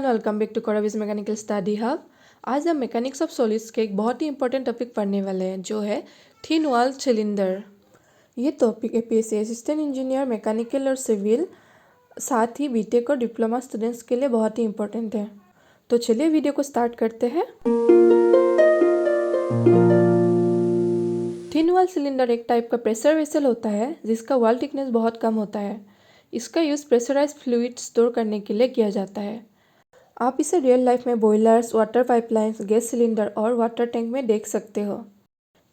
Everyone, welcome back to Karviz mechanical study hub. आज हम mechanics of solids के एक बहुत ही इंपॉर्टेंट टॉपिक पढ़ने वाले हैं जो है थिन वॉल सिलेंडर। ये topic APSC assistant engineer mechanical और सिविल साथ ही बीटेक और डिप्लोमा स्टूडेंट्स के लिए बहुत ही इंपॉर्टेंट है। तो चलिए वीडियो को स्टार्ट करते हैं। थिन वॉल सिलेंडर एक टाइप का प्रेशर वेसल होता है जिसका वॉल थिकनेस बहुत कम होता है। इसका यूज़ प्रेशराइज्ड फ्लूइड स्टोर करने के लिए किया जाता है। आप इसे रियल लाइफ में boilers, water pipelines, gas cylinder और वाटर टैंक में देख सकते हो।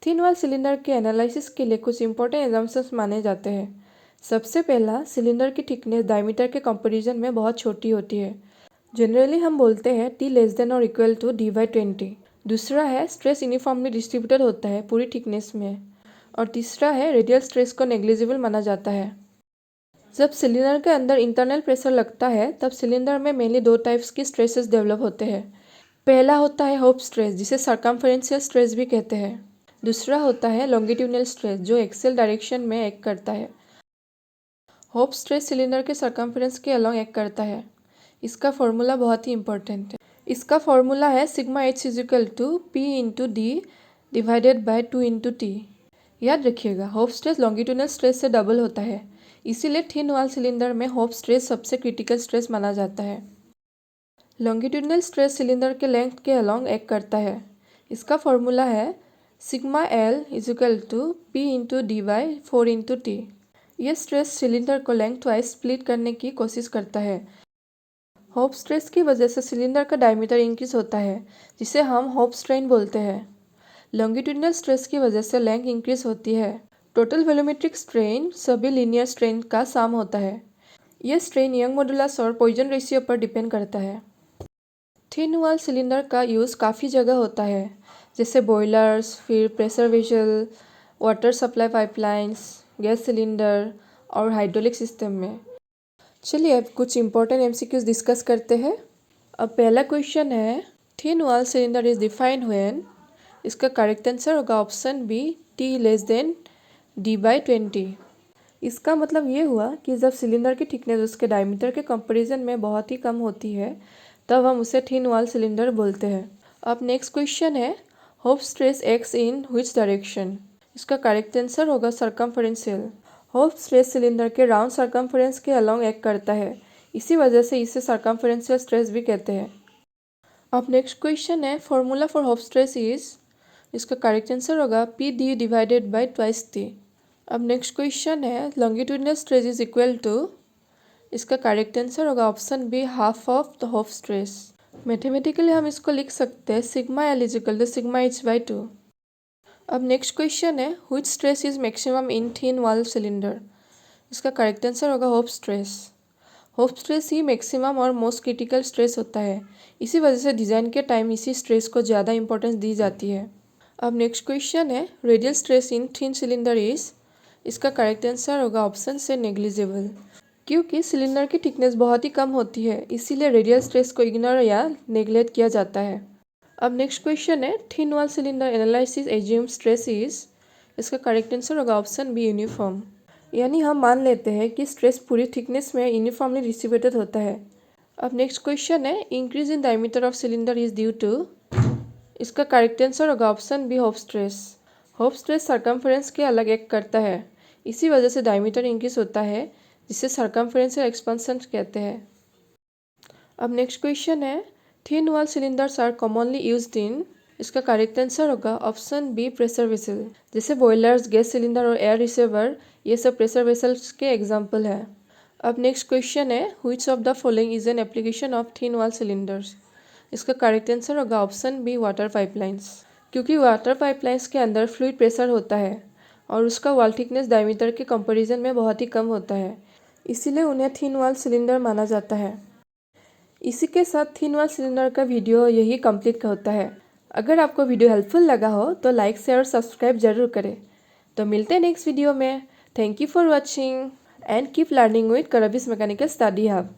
थिन वॉल सिलेंडर के एनालिसिस के लिए कुछ इंपॉर्टेंट एजम्पशंस माने जाते हैं। सबसे पहला, सिलेंडर की थिकनेस डायमीटर के कंपैरिजन में बहुत छोटी होती है। जनरली हम बोलते हैं T लेस देन और इक्वल टू D/20। दूसरा है, स्ट्रेस यूनिफॉर्मली डिस्ट्रीब्यूटेड होता है पूरी थिकनेस में। और तीसरा है, रेडियल स्ट्रेस को नेग्लिजिबल माना जाता है। जब सिलेंडर के अंदर इंटरनल प्रेशर लगता है तब सिलेंडर में मेनली दो टाइप्स की स्ट्रेसेस डेवलप होते हैं। पहला होता है होप स्ट्रेस जिसे सर्कमफेरेंशियल स्ट्रेस भी कहते हैं। दूसरा होता है लॉन्गिट्यूडनल स्ट्रेस जो एक्सियल डायरेक्शन में एक्ट करता है। होप स्ट्रेस सिलेंडर के सर्कमफेरेंस के अलोंग एक्ट करता है। इसका फॉर्मूला बहुत ही इंपॉर्टेंट है। इसका फॉर्मूला है sigma H is equal to P into D divided by 2 into T। याद रखिएगा, होप स्ट्रेस लॉन्गिट्यूडनल स्ट्रेस से डबल होता है, इसीलिए थिन वॉल सिलेंडर में होप स्ट्रेस सबसे क्रिटिकल स्ट्रेस माना जाता है। लॉन्गिट्यूडनल स्ट्रेस सिलेंडर के लेंथ के अलोंग एक्ट करता है। इसका फॉर्मूला है sigma L is equal to P into D by 4 into T। यह स्ट्रेस सिलेंडर को लेंथ वाइज स्प्लिट करने की कोशिश करता है। होप स्ट्रेस की वजह से सिलेंडर का डायमीटर इंक्रीज होता है जिसे हम होप स्ट्रेन बोलते हैं। लॉन्गिट्यूडनल स्ट्रेस की वजह से लेंथ इंक्रीज होती है। टोटल वॉल्यूमेट्रिक स्ट्रेन सभी लीनियर स्ट्रेन का सम होता है। यह स्ट्रेन यंग मॉडुलस और पॉइजन रेशियो पर डिपेंड करता है। थिन वॉल सिलेंडर का यूज़ काफ़ी जगह होता है, जैसे बॉयलर्स, फिर pressure vessel, water supply pipelines, gas cylinder और हाइड्रोलिक सिस्टम में। चलिए अब कुछ इंपॉर्टेंट एमसीक्यूज डिस्कस करते हैं। अब पहला क्वेश्चन है, thin wall cylinder is defined when. इसका करेक्ट आंसर होगा option B, T less than D/20। इसका मतलब ये हुआ कि जब सिलेंडर की थिकनेस उसके डायमीटर के कंपैरिजन में बहुत ही कम होती है तब हम उसे थिन वॉल सिलेंडर बोलते हैं। अब नेक्स्ट क्वेश्चन है, hope stress acts in which direction. इसका करेक्ट आंसर होगा सर्कमफेरेंशियल। होप स्ट्रेस सिलेंडर के राउंड सर्कमफेरेंस के अलोंग एक्ट करता है, इसी वजह से इसे सर्कमफेरेंशियल स्ट्रेस भी कहते हैं। अब नेक्स्ट क्वेश्चन है, formula for hoop stress is. इसका करेक्ट आंसर होगा PD डिवाइडेड बाई 2T। अब नेक्स्ट क्वेश्चन है, longitudinal stress is equal to. इसका करेक्ट आंसर होगा option B, half of the hoop stress. Mathematically हम इसको लिख सकते हैं sigma L is equal to sigma H/2। अब नेक्स्ट क्वेश्चन है, which stress is maximum in thin wall cylinder. इसका करेक्ट आंसर होगा होप स्ट्रेस। होप स्ट्रेस ही maximum और मोस्ट क्रिटिकल स्ट्रेस होता है, इसी वजह से डिज़ाइन के टाइम इसी स्ट्रेस को ज़्यादा इंपॉर्टेंस दी जाती है। अब नेक्स्ट क्वेश्चन है, radial stress in thin cylinder is. इसका करेक्ट आंसर होगा ऑप्शन से नेग्लिजिबल। क्योंकि सिलेंडर की थिकनेस बहुत ही कम होती है, इसीलिए रेडियल स्ट्रेस को इग्नोर या नेग्लेक्ट किया जाता है। अब नेक्स्ट क्वेश्चन है, thin wall cylinder analysis assume stress is. इसका करेक्ट आंसर होगा ऑप्शन बी, यूनिफॉर्म। यानी हम मान लेते हैं कि स्ट्रेस पूरी थिकनेस में यूनिफॉर्मली डिस्ट्रीब्यूटेड होता है। अब नेक्स्ट क्वेश्चन है, increase in diameter of cylinder is due to. इसका करेक्ट आंसर होगा option B, hoop stress. Hoop stress circumference के अलग एक्ट करता है, इसी वजह से डायमीटर इंक्रीज होता है जिसे सर्कमफेरेंशियल एक्सपेंशन कहते हैं। अब नेक्स्ट क्वेश्चन है, thin wall cylinders are commonly used in. इसका करेक्ट आंसर होगा ऑप्शन बी, प्रेशर वेसल। जैसे बॉयलर्स, गैस सिलेंडर और एयर रिसीवर, ये सब प्रेशर वेसल्स के एग्जाम्पल है। अब नेक्स्ट क्वेश्चन है, which of the following is an application of thin wall cylinders. इसका करेक्ट आंसर होगा ऑप्शन बी, वाटर पाइपलाइंस। क्योंकि वाटर पाइपलाइंस के अंदर फ्लूइड प्रेशर होता है और उसका वॉल थिकनेस डायमीटर के कंपैरिजन में बहुत ही कम होता है, इसीलिए उन्हें थिन वॉल सिलेंडर माना जाता है। इसी के साथ थिन वॉल सिलेंडर का वीडियो यही कंप्लीट होता है। अगर आपको वीडियो हेल्पफुल लगा हो तो लाइक, शेयर और सब्सक्राइब जरूर करें। तो मिलते हैं नेक्स्ट वीडियो में। Thank you for watching and keep learning with Karviz mechanical study hub.